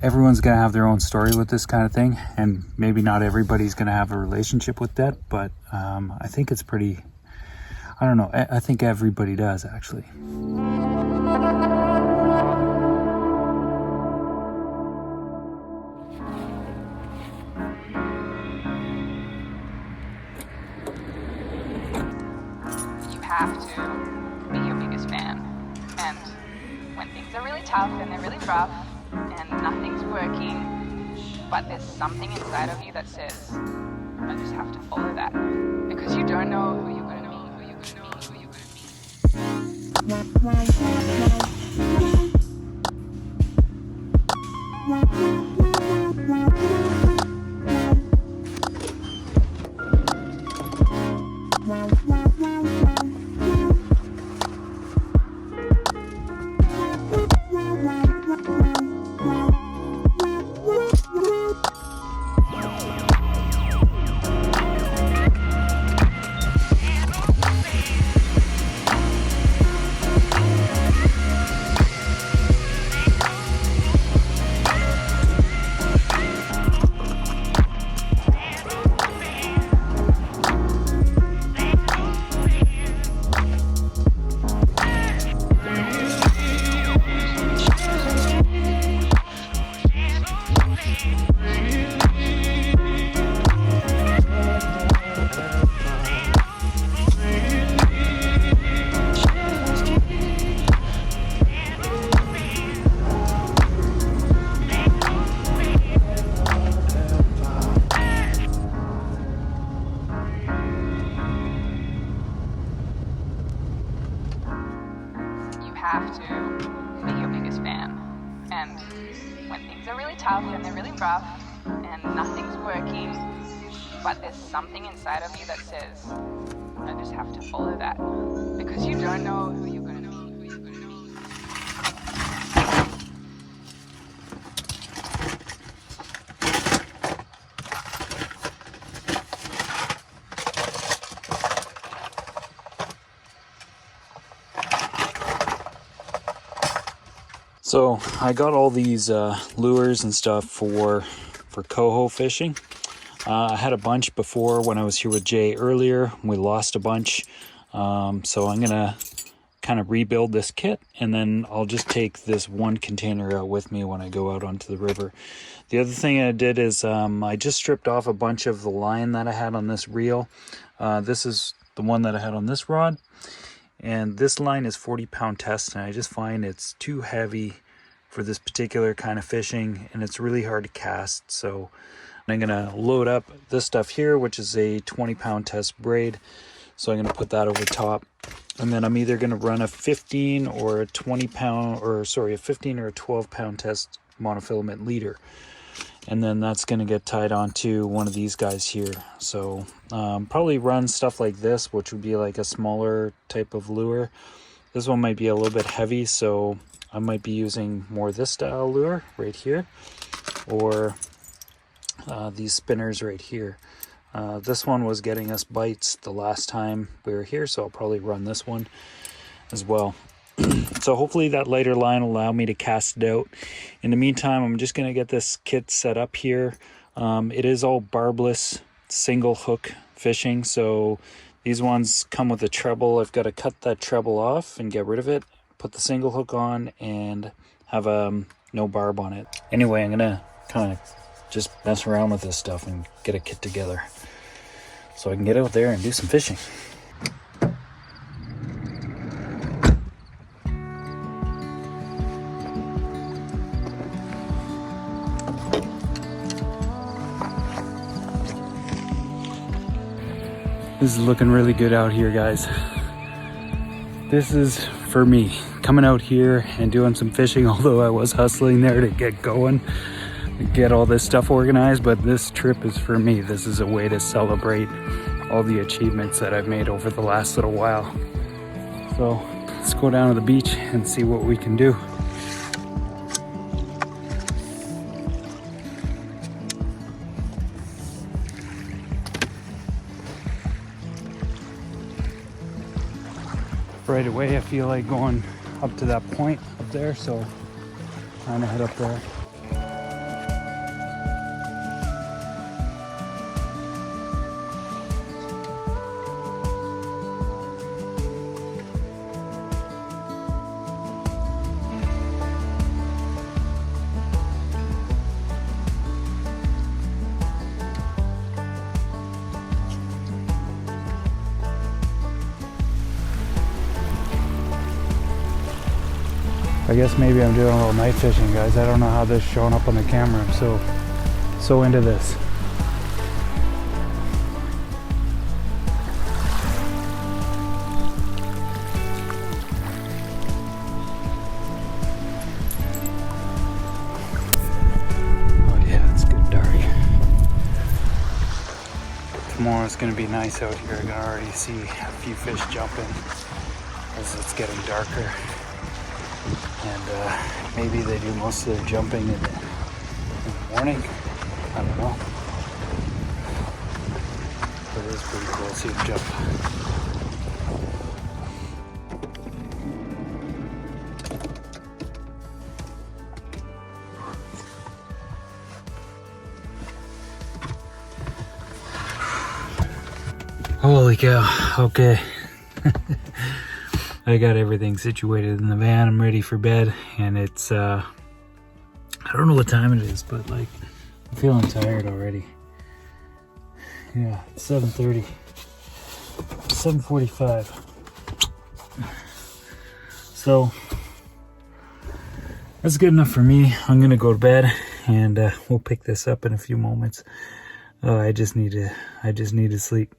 Everyone's gonna have their own story with this kind of thing, and maybe not everybody's gonna have a relationship with that, but I think it's pretty, I don't know, I think everybody does actually. You have to be your biggest fan, and when things are really tough and they're really rough and nothing's working, but there's something inside of you that says, I just have to follow that, because you don't know who you're going to meet, who you're going to meet, who you're have to be your biggest fan, and when things are really tough and they're really rough and nothing's working, but there's something inside of you that says, I just have to follow that, because you don't know who you're going to meet, who you're going to meet. So I got all these lures and stuff for coho fishing. I had a bunch before when I was here with Jay earlier. We lost a bunch. So I'm gonna kind of rebuild this kit, and then I'll just take this one container out with me when I go out onto the river. The other thing I did is I just stripped off a bunch of the line that I had on this reel. This is the one that I had on this rod. And this line is 40-pound test, and I just find it's too heavy for this particular kind of fishing, and it's really hard to cast. So I'm gonna load up this stuff here, which is a 20-pound test braid. So I'm gonna put that over top, and then I'm either gonna run a 15 or a 20-pound, or sorry, a 15 or a 12-pound test monofilament leader. And then that's going to get tied onto one of these guys here. So probably run stuff like this, which would be like a smaller type of lure. This one might be a little bit heavy, so I might be using more this style lure right here, or these spinners right here. This one was getting us bites the last time we were here, so I'll probably run this one as well. So hopefully that lighter line will allow me to cast it out. In the meantime, I'm just going to get this kit set up here. It is all barbless single hook fishing, so these ones come with a treble. I've got to cut that treble off and get rid of it, put the single hook on, and have no barb on it. Anyway, I'm going to kind of just mess around with this stuff and get a kit together so I can get out there and do some fishing. This is looking really good out here, guys. This is for me, coming out here and doing some fishing, although I was hustling there to get going, to get all this stuff organized, but this trip is for me. This is a way to celebrate all the achievements that I've made over the last little while. So let's go down to the beach and see what we can do. Right away, I feel like going up to that point up there, so I'm trying to head up there. I guess maybe I'm doing a little night fishing, guys. I don't know how this is showing up on the camera. I'm so into this. Oh yeah, it's good dark. Tomorrow's gonna be nice out here. I can already see a few fish jumping as it's getting darker. And maybe they do most of their jumping in the morning. I don't know. But it is pretty cool to see them jump. Holy cow, okay. I got everything situated in the van. I'm ready for bed, and it's I don't know what time it is, but like I'm feeling tired already. Yeah, it's 7:30. 7:45. So that's good enough for me. I'm gonna go to bed, and we'll pick this up in a few moments. I just need to sleep.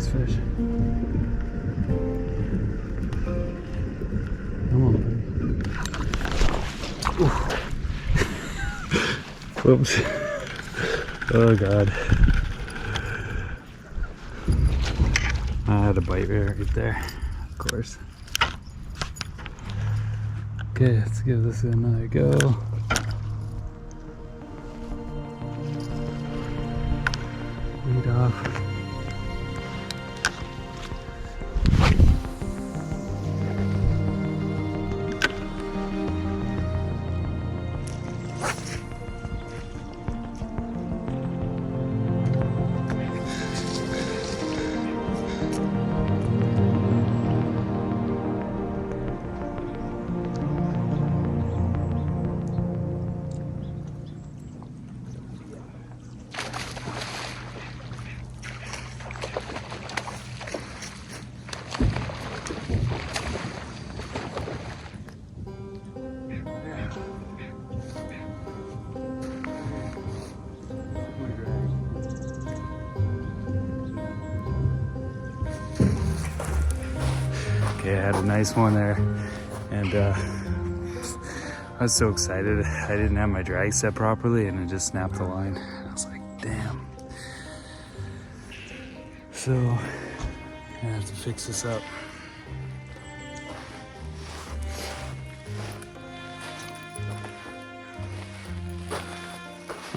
Fish. Come on, buddy. Oof. Whoops. Oh God. I had a bite right there, of course. Okay, let's give this another go. Lead off. Okay, I had a nice one there, and I was so excited. I didn't have my drag set properly, and it just snapped the line. I was like, damn. So I have to fix this up.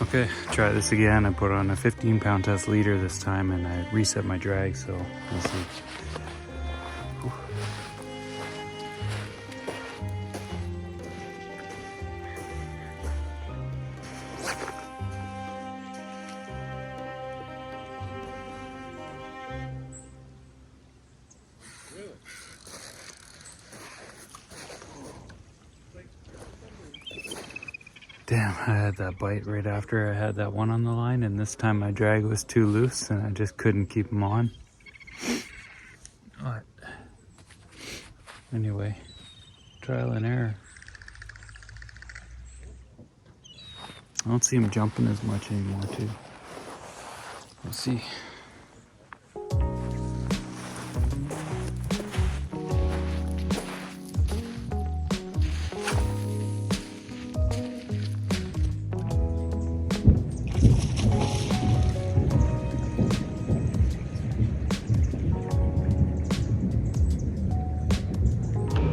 Okay, try this again. I put on a 15-pound test leader this time, and I reset my drag, so we'll see. Whew. Damn, I had that bite right after I had that one on the line, and this time my drag was too loose and I just couldn't keep them on. But anyway, trial and error. I don't see him jumping as much anymore too. We'll see.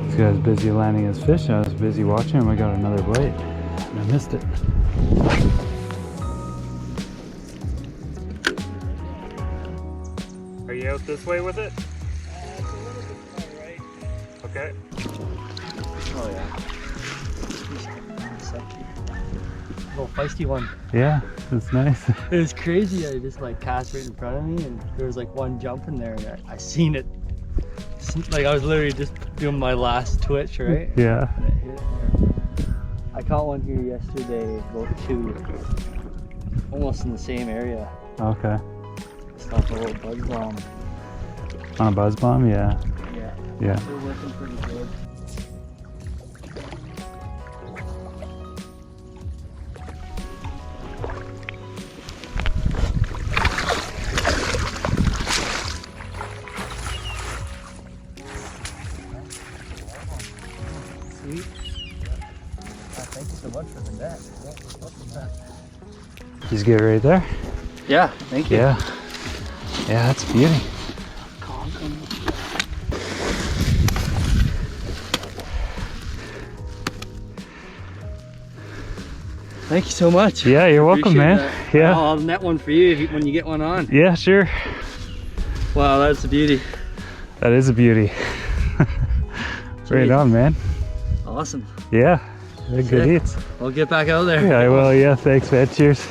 This guy's busy landing his fish. I was busy watching him. I got another bite and I missed it. Are you out this way with it? It's a little bit to my right. Okay. Oh yeah. Little feisty one. Yeah, that's nice. It was crazy. I just like cast right in front of me, and there was like one jump in there, and I seen it. Like I was literally just doing my last twitch, right? Yeah. And it hit there. I caught one here yesterday, about 2, almost in the same area. Okay. Just off a little buzz bomb. On a buzz bomb? Yeah. Yeah. Yeah. They're working pretty good. Sweet. Thank you so much for the net. Just get right there? Yeah, thank you. Yeah. Yeah, that's a beauty. Thank you so much. Yeah, you're welcome, Appreciate man. that. Yeah. I'll net one for you when you get one on. Yeah, sure. Wow, that's a beauty. That is a beauty. Right on, man. Awesome. Yeah. Good Sick. eats. I'll get back out there. Yeah, I will. Yeah, thanks, man. Cheers.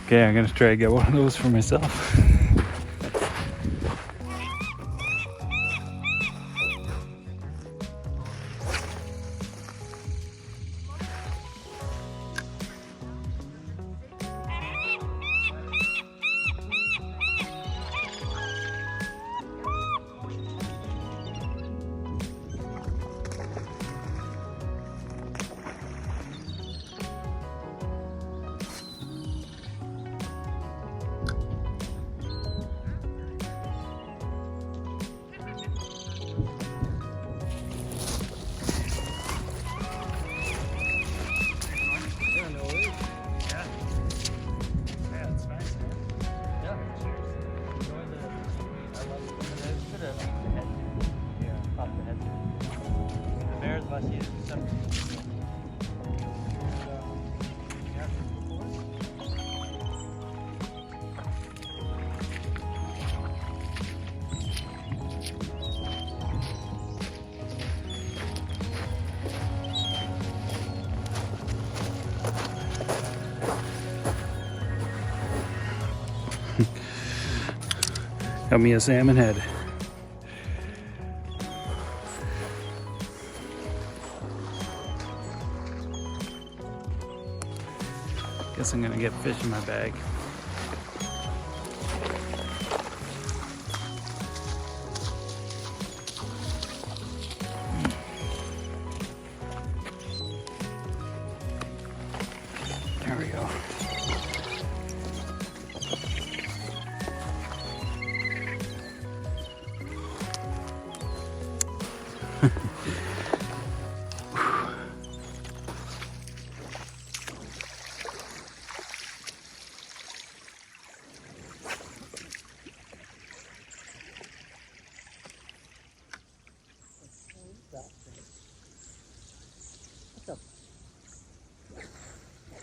Okay, I'm gonna try to get one of those for myself. Got me a salmon head. Guess I'm gonna get fish in my bag. There we go.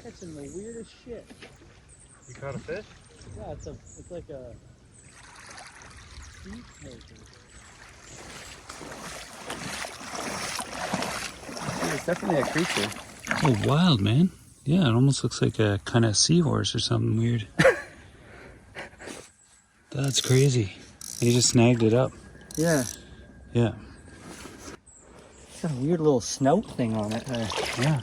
Catching the weirdest shit. You caught a fish? Yeah, it's like a sea snaker. It's definitely a creature. Oh, wild, man. Yeah, it almost looks like a kind of seahorse or something weird. That's crazy. He just snagged it up. Yeah. Yeah. It's got a weird little snout thing on it. Yeah.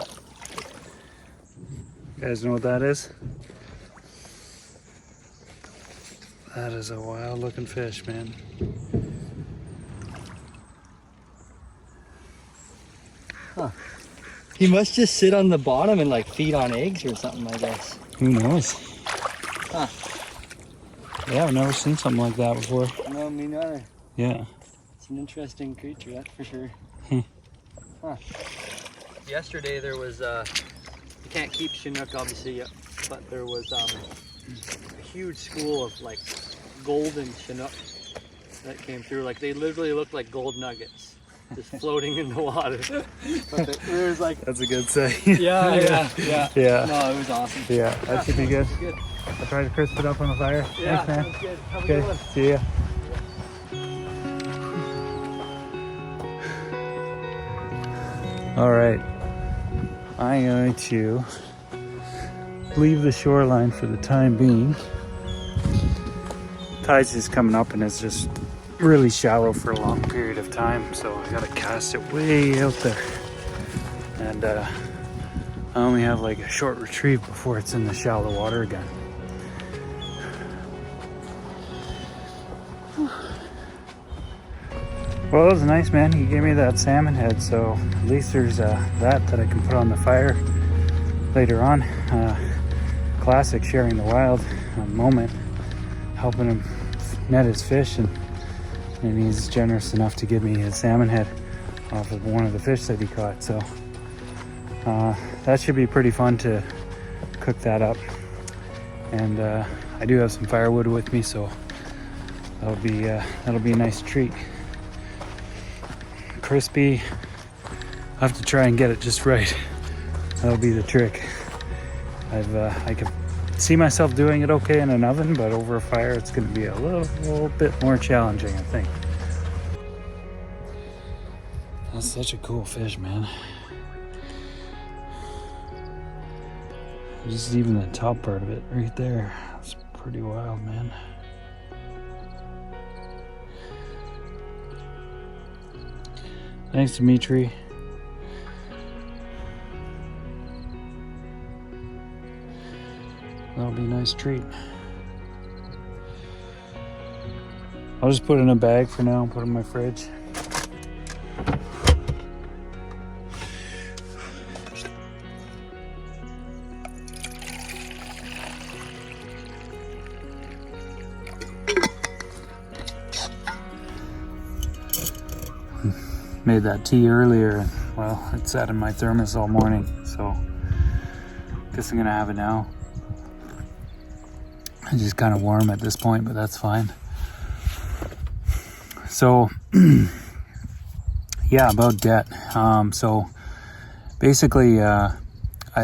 You guys know what that is? That is a wild looking fish, man. Huh. He must just sit on the bottom and like feed on eggs or something, I guess. Who knows? Huh. Yeah, I've never seen something like that before. No, me neither. Yeah. It's an interesting creature, that's for sure. Huh. Yesterday there was, you can't keep Chinook obviously yet, but there was a huge school of like golden Chinook that came through. Like they literally looked like gold nuggets just floating in the water. But there was like... That's a good say. Yeah. Yeah. No, it was awesome. Yeah, that should be good. Good. I'll try to crisp it up on the fire. Yeah, Thanks, man. sounds good. Have a Okay, good one. see ya. All right, I'm going to leave the shoreline for the time being. Tide's just coming up and it's just really shallow for a long period of time, so I gotta cast it way out there. And I only have like a short retrieve before it's in the shallow water again. Well, it was nice, man. He gave me that salmon head, so at least there's that I can put on the fire later on. Classic sharing the wild moment, helping him net his fish, and he's generous enough to give me his salmon head off of one of the fish that he caught. So that should be pretty fun to cook that up. And I do have some firewood with me, so that'll be a nice treat. Crispy. I'll have to try and get it just right. That'll be the trick. I could see myself doing it okay in an oven, but over a fire it's going to be a little bit more challenging, I think. That's such a cool fish, man. Just even the top part of it right there. That's pretty wild, man. Thanks, Demetri. That'll be a nice treat. I'll just put it in a bag for now and put it in my fridge. Made that tea earlier, and well, it sat in my thermos all morning, so guess I'm gonna have it now. It's just kind of warm at this point, but that's fine. So yeah, about debt. So basically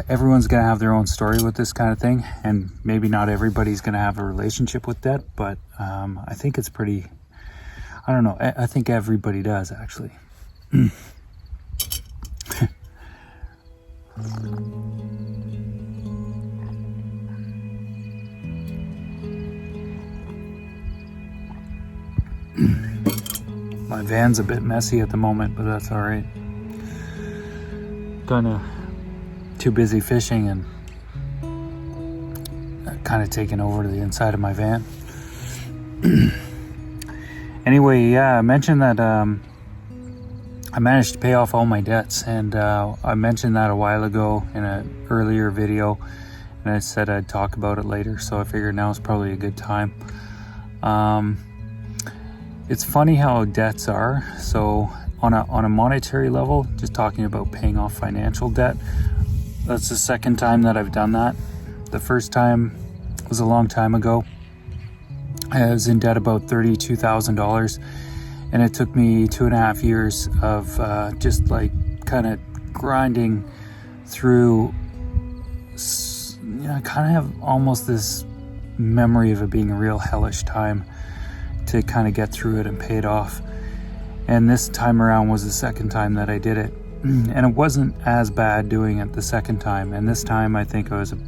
everyone's gonna have their own story with this kind of thing, and maybe not everybody's gonna have a relationship with debt, but I think it's pretty, I don't know, I think everybody does actually. My van's a bit messy at the moment, but that's all right. Kind of too busy fishing and kind of taking over to the inside of my van. Anyway, yeah, I mentioned that I managed to pay off all my debts, and I mentioned that a while ago in an earlier video, and I said I'd talk about it later, so I figured now is probably a good time. It's funny how debts are. So on a monetary level, just talking about paying off financial debt, that's the second time that I've done that. The first time was a long time ago. I was in debt about $32,000, and it took me 2.5 years of just like kind of grinding through. You know, I kind of have almost this memory of it being a real hellish time to kind of get through it and pay it off. And this time around was the second time that I did it, and it wasn't as bad doing it the second time. And this time I think I was a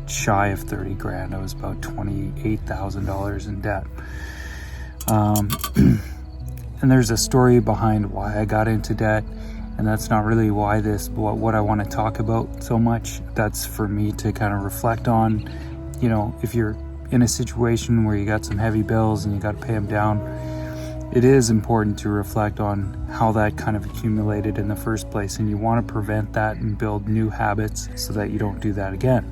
shy of 30 grand. I was about $28,000 in debt. And there's a story behind why I got into debt And that's not really why what I want to talk about so much. That's for me to kind of reflect on, you know, if you're in a situation where you got some heavy bills and you got to pay them down, it is important to reflect on how that kind of accumulated in the first place, and you want to prevent that and build new habits so that you don't do that again.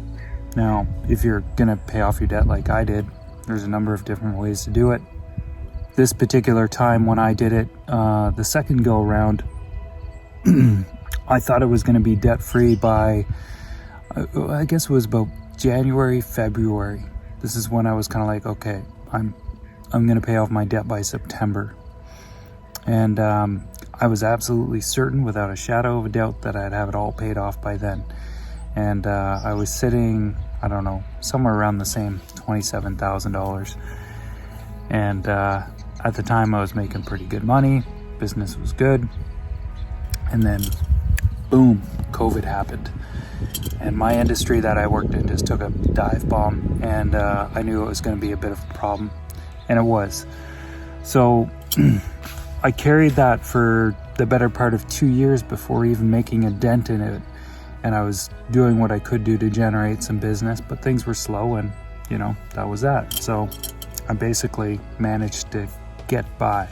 Now, if you're going to pay off your debt like I did, there's a number of different ways to do it. This particular time when I did it, the second go around, I thought it was going to be debt-free by, I guess it was about January, February. This is when I was kind of like, okay, I'm going to pay off my debt by September. And I was absolutely certain, without a shadow of a doubt, that I'd have it all paid off by then. And I was sitting, I don't know, somewhere around the same $27,000. And at the time I was making pretty good money. Business was good. And then, boom, COVID happened. And my industry that I worked in just took a dive bomb. And I knew it was going to be a bit of a problem. And it was. So I carried that for the better part of 2 years before even making a dent in it. And I was doing what I could do to generate some business, but things were slow, and, you know, that was that. So I basically managed to get by.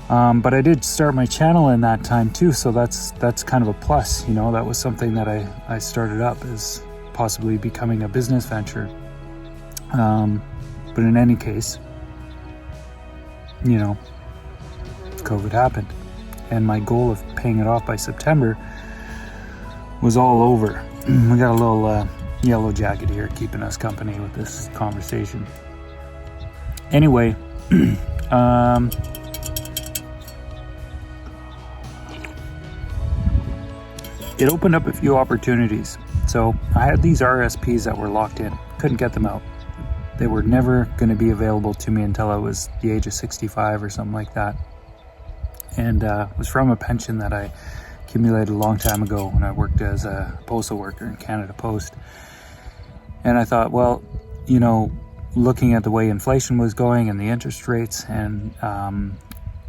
But I did start my channel in that time too, so that's kind of a plus. You know, that was something that I started up as possibly becoming a business venture. But in any case, you know, COVID happened, and my goal of paying it off by September was all over. We got a little yellow jacket here keeping us company with this conversation. Anyway, it opened up a few opportunities. So I had these RSPs that were locked in, couldn't get them out. They were never going to be available to me until I was the age of 65 or something like that. And it was from a pension that I accumulated a long time ago when I worked as a postal worker in Canada Post. And I thought, well, you know, looking at the way inflation was going and the interest rates and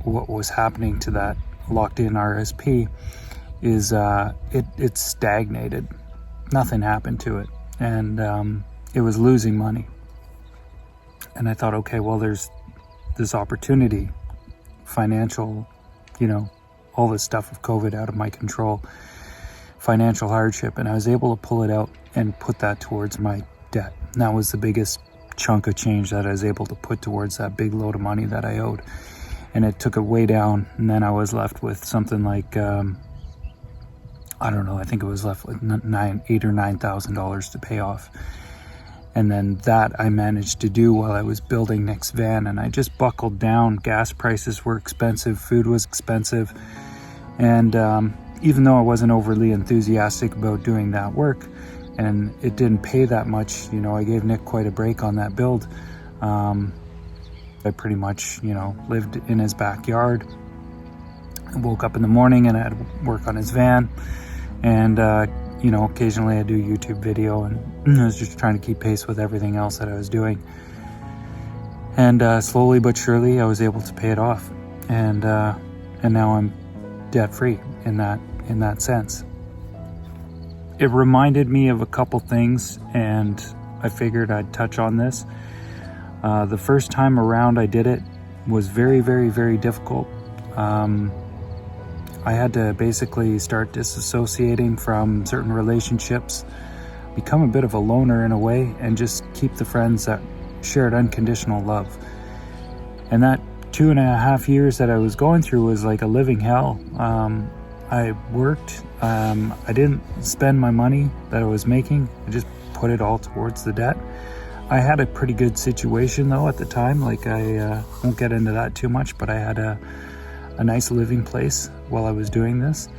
what was happening to that locked-in RSP is it stagnated. Nothing happened to it, and it was losing money. And I thought, okay, well, there's this opportunity, financial, you know, all this stuff of COVID out of my control, financial hardship, and I was able to pull it out and put that towards my debt. And that was the biggest chunk of change that I was able to put towards that big load of money that I owed. And it took it way down, and then I was left with something like, I don't know, I think it was left with $8,000 or $9,000 to pay off. And then that I managed to do while I was building Nick's van, and I just buckled down. Gas prices were expensive, food was expensive, and even though I wasn't overly enthusiastic about doing that work, and it didn't pay that much, you know, I gave Nick quite a break on that build. I pretty much, you know, lived in his backyard. I woke up in the morning and I had to work on his van, and you know, occasionally I do YouTube video, and I was just trying to keep pace with everything else that I was doing. And slowly but surely I was able to pay it off, and now I'm debt free in that sense. It reminded me of a couple things, and I figured I'd touch on this. The first time around I did it was very, very, very difficult. I had to basically start disassociating from certain relationships, become a bit of a loner in a way, and just keep the friends that shared unconditional love. And that 2.5 years that I was going through was like a living hell. I worked, I didn't spend my money that I was making, I just put it all towards the debt. I had a pretty good situation though at the time, like I won't get into that too much, but I had a nice living place while I was doing this.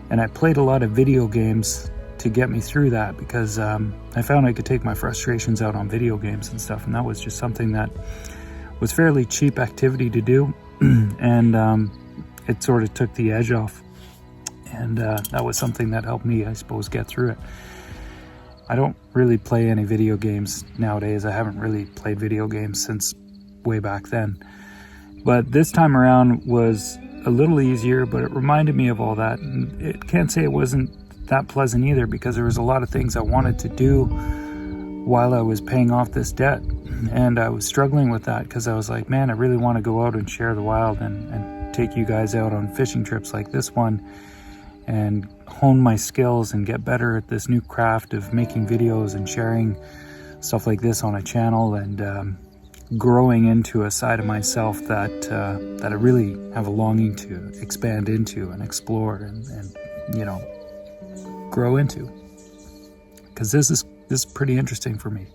And I played a lot of video games to get me through that, because I found I could take my frustrations out on video games and stuff, and that was just something that was fairly cheap activity to do. And it sort of took the edge off, and that was something that helped me, I suppose, get through it. I don't really play any video games nowadays. I haven't really played video games since way back then. But this time around was a little easier, but it reminded me of all that. And it can't say it wasn't that pleasant either, because there was a lot of things I wanted to do while I was paying off this debt. And I was struggling with that because I was like, man, I really want to go out and share the wild and take you guys out on fishing trips like this one and hone my skills and get better at this new craft of making videos and sharing stuff like this on a channel, and growing into a side of myself that I really have a longing to expand into and explore and grow into, because this is pretty interesting for me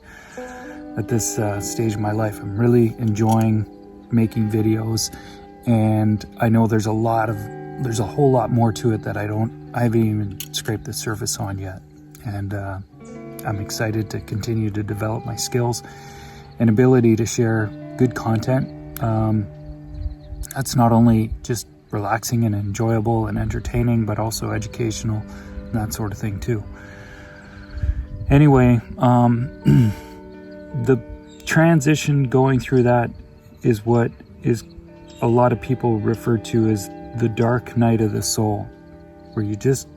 at this stage of my life. I'm really enjoying making videos, and I know there's a whole lot more to it that I haven't even scraped the surface on yet, and I'm excited to continue to develop my skills and ability to share good content that's not only just relaxing and enjoyable and entertaining, but also educational and that sort of thing too. Anyway, the transition going through that is what is a lot of people refer to as the dark night of the soul, where you just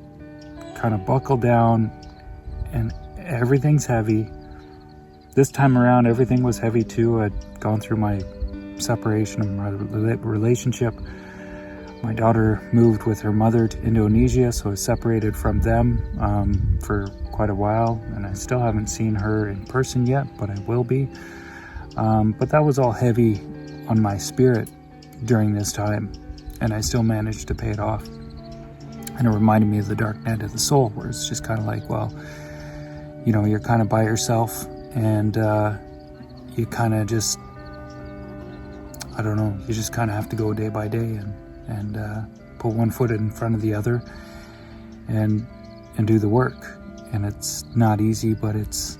kind of buckle down and everything's heavy. This time around, everything was heavy too. I'd gone through my separation of my relationship. My daughter moved with her mother to Indonesia, so I was separated from them for quite a while, and I still haven't seen her in person yet, but I will be. But that was all heavy on my spirit during this time, and I still managed to pay it off. And it reminded me of the dark night of the soul, where it's just kind of like, well, you're kind of by yourself, and you kind of just, I don't know, you just kind of have to go day by day and put one foot in front of the other and do the work. And it's not easy, but it's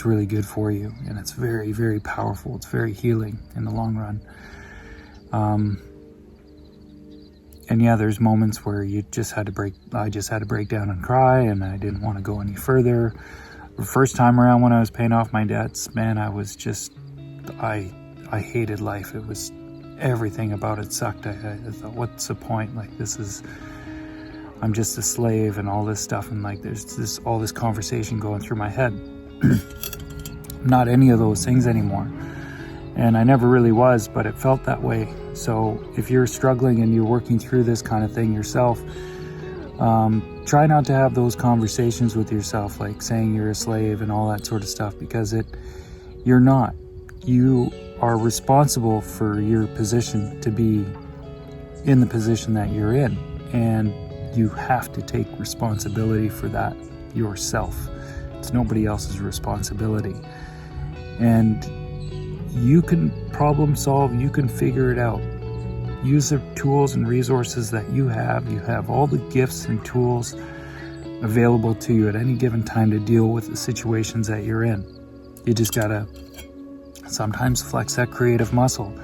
really good for you, and it's very, very powerful. It's very healing in the long run. And yeah, there's moments where I just had to break down and cry, and I didn't want to go any further. The first time around when I was paying off my debts, man, I was just, I hated life. It was, everything about it sucked. I thought, what's the point? Like, I'm just a slave and all this stuff, and like there's all this conversation going through my head. Not any of those things anymore. And I never really was, but it felt that way. So if you're struggling and you're working through this kind of thing yourself, try not to have those conversations with yourself, like saying you're a slave and all that sort of stuff, because you're not. You are responsible for your position to be in the position that you're in, and you have to take responsibility for that yourself. It's nobody else's responsibility. And you can problem solve, you can figure it out. Use the tools and resources that you have. You have all the gifts and tools available to you at any given time to deal with the situations that you're in. You just gotta sometimes flex that creative muscle.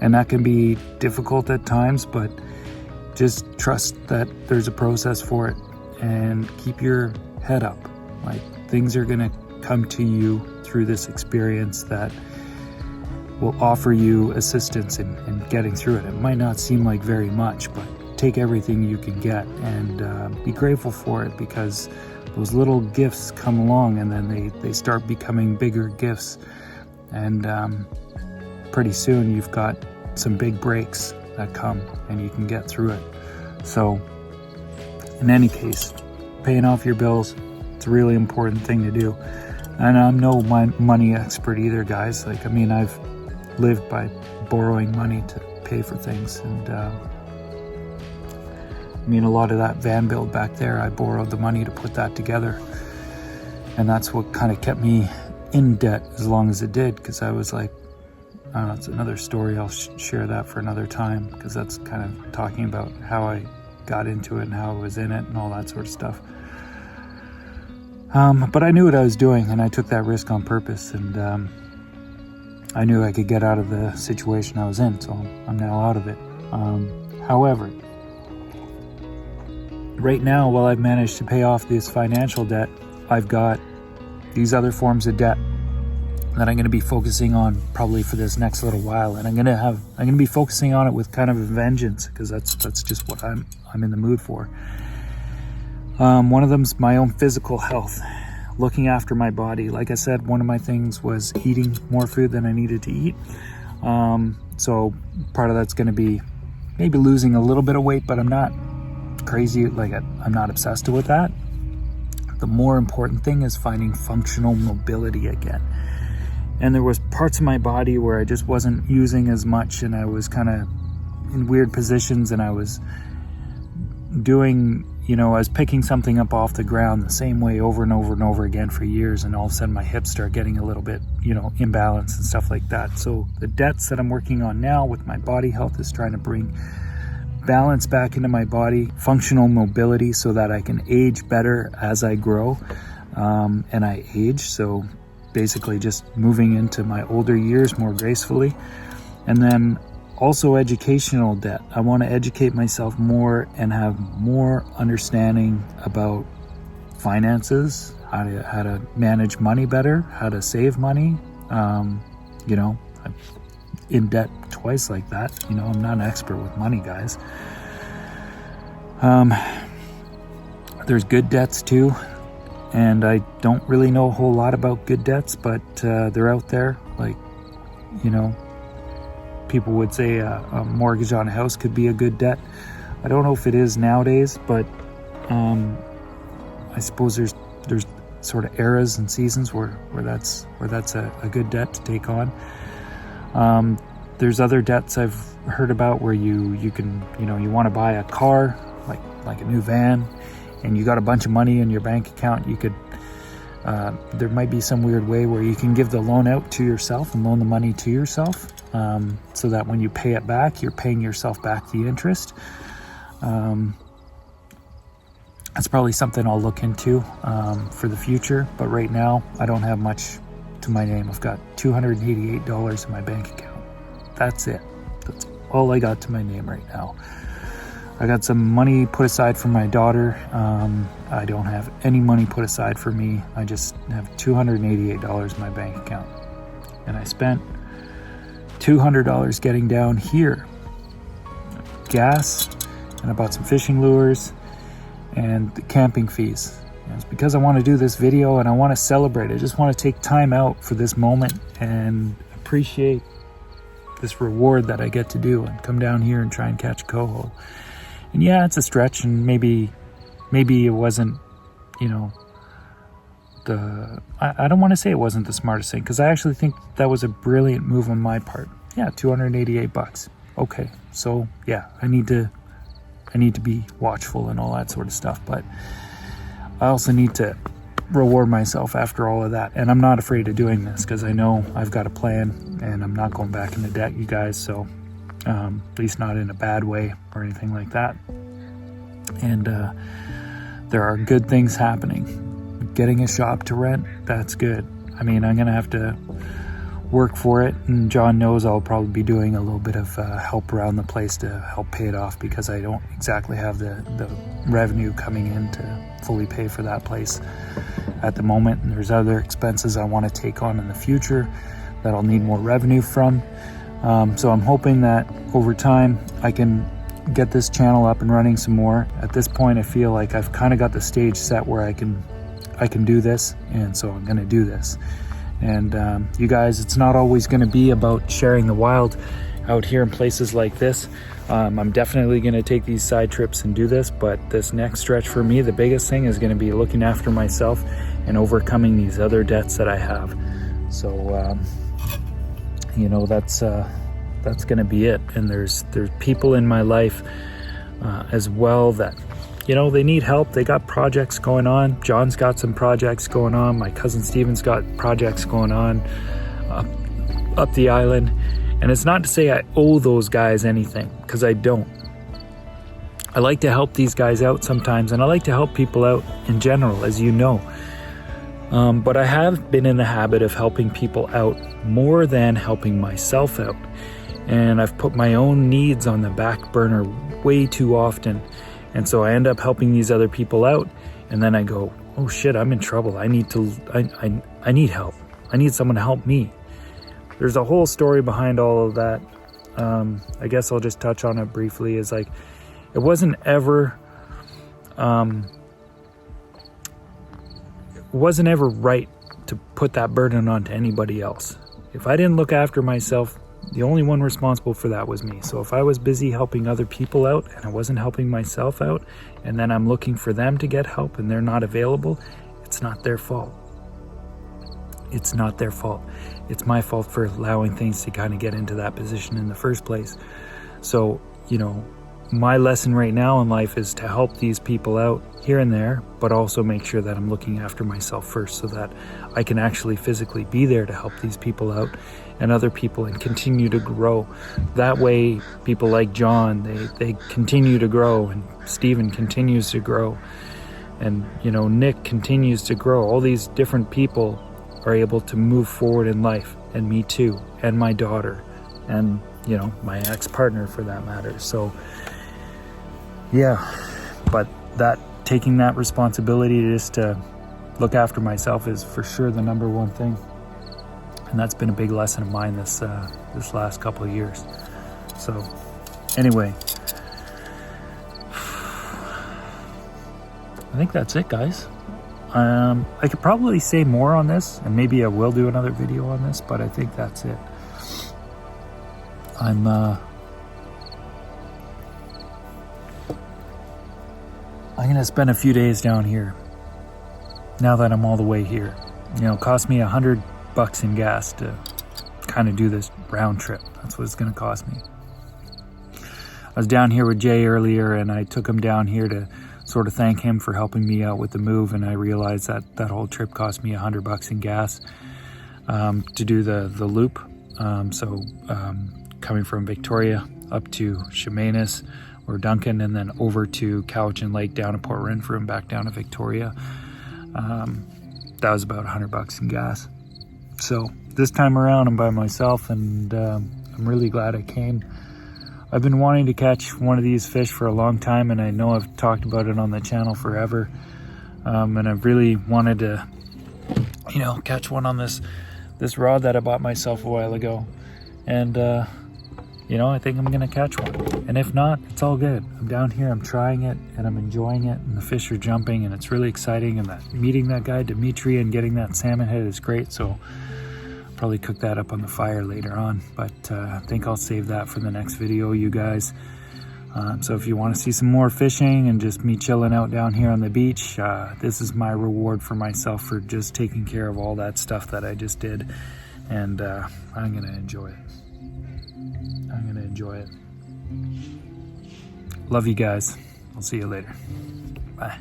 And that can be difficult at times, but just trust that there's a process for it, and keep your head up. Like, things are gonna come to you through this experience that will offer you assistance in getting through it. It might not seem like very much, but take everything you can get and be grateful for it, because those little gifts come along, and then they start becoming bigger gifts, and pretty soon you've got some big breaks that come, and you can get through it. So in any case, paying off your bills, it's a really important thing to do. And I'm no money expert either, guys. Like, I mean, I've lived by borrowing money to pay for things, and I mean, a lot of that van build back there, I borrowed the money to put that together, and that's what kind of kept me in debt as long as it did, because I was like, I don't know, it's another story. I'll share that for another time, because that's kind of talking about how I got into it and how I was in it and all that sort of stuff. But I knew what I was doing, and I took that risk on purpose, and I knew I could get out of the situation I was in, so I'm now out of it. However, right now, while I've managed to pay off this financial debt, I've got these other forms of debt. that I'm going to be focusing on probably for this next little while, and I'm going to be focusing on it with kind of a vengeance, because that's just what I'm in the mood for. One of them's my own physical health, looking after my body. Like I said, one of my things was eating more food than I needed to eat. So part of that's going to be maybe losing a little bit of weight, but I'm not crazy, like I'm not obsessed with that. The more important thing is finding functional mobility again. And there was parts of my body where I just wasn't using as much, and I was kind of in weird positions, and I was doing, I was picking something up off the ground the same way over and over and over again for years, and all of a sudden my hips start getting a little bit, imbalanced and stuff like that. So the debts that I'm working on now with my body health is trying to bring balance back into my body, functional mobility, so that I can age better as I grow, and I age. So basically just moving into my older years more gracefully. And then also educational debt. I want to educate myself more and have more understanding about finances, how to manage money better, how to save money. I'm in debt twice like that. I'm not an expert with money, guys. There's good debts too, and I don't really know a whole lot about good debts, but they're out there. Like, people would say a mortgage on a house could be a good debt. I don't know if it is nowadays, but I suppose there's sort of eras and seasons where that's a good debt to take on. There's other debts I've heard about where you can, you want to buy a car, like a new van, and you got a bunch of money in your bank account. You could, there might be some weird way where you can give the loan out to yourself and loan the money to yourself, so that when you pay it back, you're paying yourself back the interest. That's probably something I'll look into for the future, but right now I don't have much to my name. I've got $288 in my bank account. That's it. That's all I got to my name right now. I got some money put aside for my daughter. I don't have any money put aside for me. I just have $288 in my bank account. And I spent $200 getting down here. Gas, and I bought some fishing lures and the camping fees. And it's because I want to do this video and I want to celebrate. I just want to take time out for this moment and appreciate this reward that I get to do and come down here and try and catch coho. And yeah, it's a stretch, and maybe it wasn't, I don't want to say it wasn't the smartest thing, because I actually think that was a brilliant move on my part. Yeah, $288. Okay, so yeah, I need to be watchful and all that sort of stuff, but I also need to reward myself after all of that. And I'm not afraid of doing this, because I know I've got a plan and I'm not going back into debt, you guys. So at least not in a bad way or anything like that. And there are good things happening. Getting a shop to rent, that's good. I mean, I'm gonna have to work for it, and John knows I'll probably be doing a little bit of help around the place to help pay it off, because I don't exactly have the revenue coming in to fully pay for that place at the moment. And there's other expenses I want to take on in the future that I'll need more revenue from. So I'm hoping that over time I can get this channel up and running some more. At this point, I feel like I've kind of got the stage set where I can do this, and so I'm going to do this. And you guys, it's not always going to be about sharing the wild out here in places like this. I'm definitely going to take these side trips and do this, but this next stretch for me, the biggest thing is going to be looking after myself and overcoming these other debts that I have. So that's going to be it. And there's people in my life as well that, they need help. They got projects going on. John's got some projects going on. My cousin Steven's got projects going on up the island. And it's not to say I owe those guys anything, because I don't. I like to help these guys out sometimes, and I like to help people out in general, as you know. But I have been in the habit of helping people out more than helping myself out. And I've put my own needs on the back burner way too often. And so I end up helping these other people out, and then I go, oh shit, I'm in trouble. I need help. I need someone to help me. There's a whole story behind all of that. I guess I'll just touch on it briefly. Is like, it wasn't ever right to put that burden onto anybody else. If I didn't look after myself, the only one responsible for that was me. So if I was busy helping other people out and I wasn't helping myself out, and then I'm looking for them to get help and they're not available, it's not their fault. It's not their fault. It's my fault for allowing things to kind of get into that position in the first place. So, you know, my lesson right now in life is to help these people out here and there, but also make sure that I'm looking after myself first so that I can actually physically be there to help these people out and other people and continue to grow. That way, people like John, they continue to grow, and Stephen continues to grow, and, you know, Nick continues to grow. All these different people are able to move forward in life, and me too, and my daughter, and, you know, my ex-partner for that matter. So yeah, but that taking that responsibility just to look after myself is for sure the number one thing, and that's been a big lesson of mine this last couple of years. So anyway, I think that's it, guys. I could probably say more on this, and maybe I will do another video on this, but I think that's it. I'm gonna spend a few days down here now that I'm all the way here. You know, it cost me $100 in gas to kind of do this round trip. That's what it's gonna cost me. I was down here with Jay earlier, and I took him down here to sort of thank him for helping me out with the move, and I realized that that whole trip cost me $100 in gas to do the loop. Coming from Victoria up to Chemainus or Duncan, and then over to Cowichan Lake, down to Port Renfrew, and back down to Victoria. That was about $100 in gas. So this time around I'm by myself, and I'm really glad I came. I've been wanting to catch one of these fish for a long time, and I know I've talked about it on the channel forever. And I've really wanted to, you know, catch one on this rod that I bought myself a while ago. And you know, I think I'm gonna catch one. And if not, it's all good. I'm down here, I'm trying it, and I'm enjoying it, and the fish are jumping, and it's really exciting. And that meeting that guy Demetri and getting that salmon head is great. So I'll probably cook that up on the fire later on, but I think I'll save that for the next video, you guys. So if you want to see some more fishing and just me chilling out down here on the beach, this is my reward for myself for just taking care of all that stuff that I just did. And I'm gonna enjoy it. I'm gonna enjoy it. Love you guys. I'll see you later. Bye.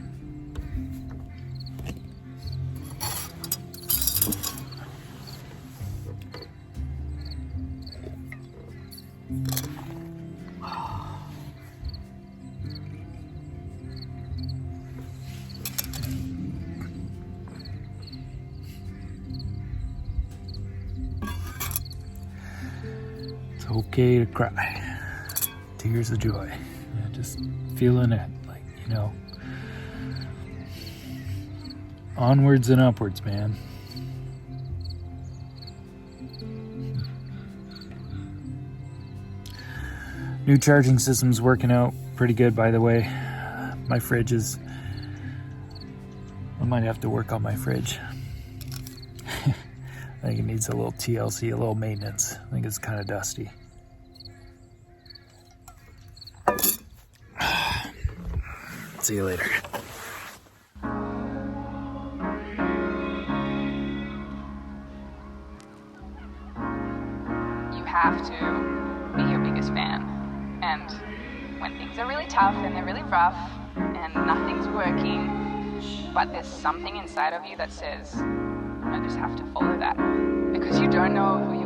It's okay to cry. Tears of joy. Yeah, just feeling it, like, you know, onwards and upwards, man. New charging system's working out pretty good, by the way. My fridge is, I might have to work on my fridge. I think it needs a little TLC, a little maintenance. I think it's kind of dusty. See you later. You have to be your biggest fan. And when things are really tough and they're really rough and nothing's working, but there's something inside of you that says, I just have to follow that. Because you don't know who